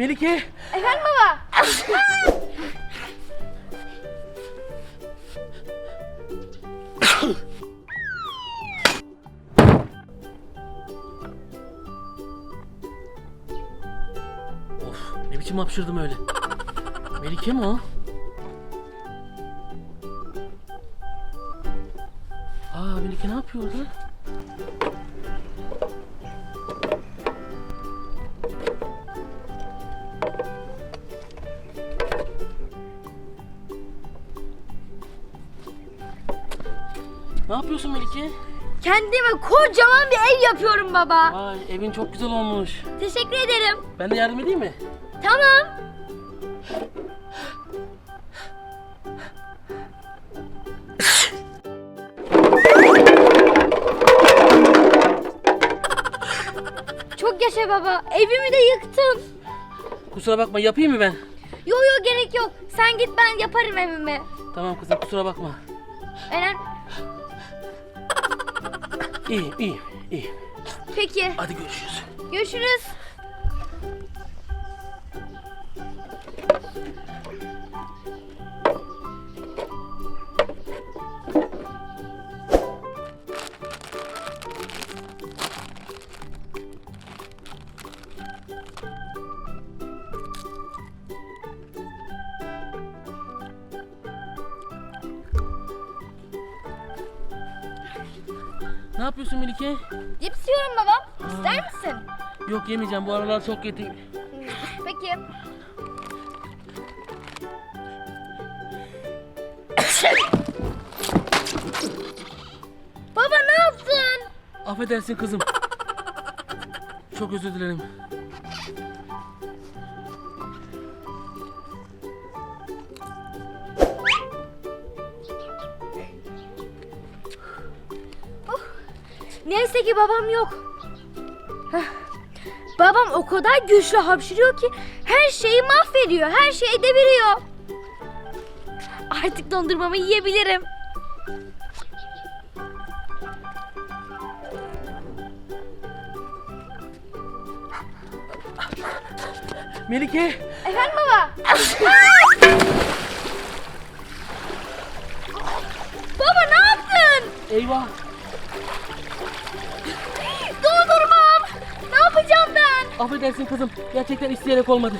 Melike. Efendim baba? Of, ne biçim hapşırdım öyle. Melike mi o? Melike ne yapıyor orada? Ne yapıyorsun Melike? Kendime kocaman bir ev yapıyorum baba. Vay, evin çok güzel olmuş. Teşekkür ederim. Ben de yardım edeyim mi? Tamam. Çok yaşa baba. Evimi de yıktın. Kusura bakma, yapayım mı ben? Yo gerek yok. Sen git, ben yaparım evimi. Tamam kızım, kusura bakma. İyiyim. Peki. Hadi görüşürüz. Görüşürüz. Ne yapıyorsun Melike? Cips yiyorum baba. İster misin? Yok, yemeyeceğim, bu aralar çok yedim. Peki. Baba ne yaptın? Affedersin kızım. Çok özür dilerim. Neyse ki babam yok. Heh. Babam o kadar güçlü hapşırıyor ki her şeyi mahvediyor, her şeyi deviriyor. Artık dondurmamı yiyebilirim. Melike. Efendim baba? Baba ne yaptın? Eyvah. Dondurmam. Ne yapacağım ben? Affedersin kızım. Gerçekten isteyerek olmadı.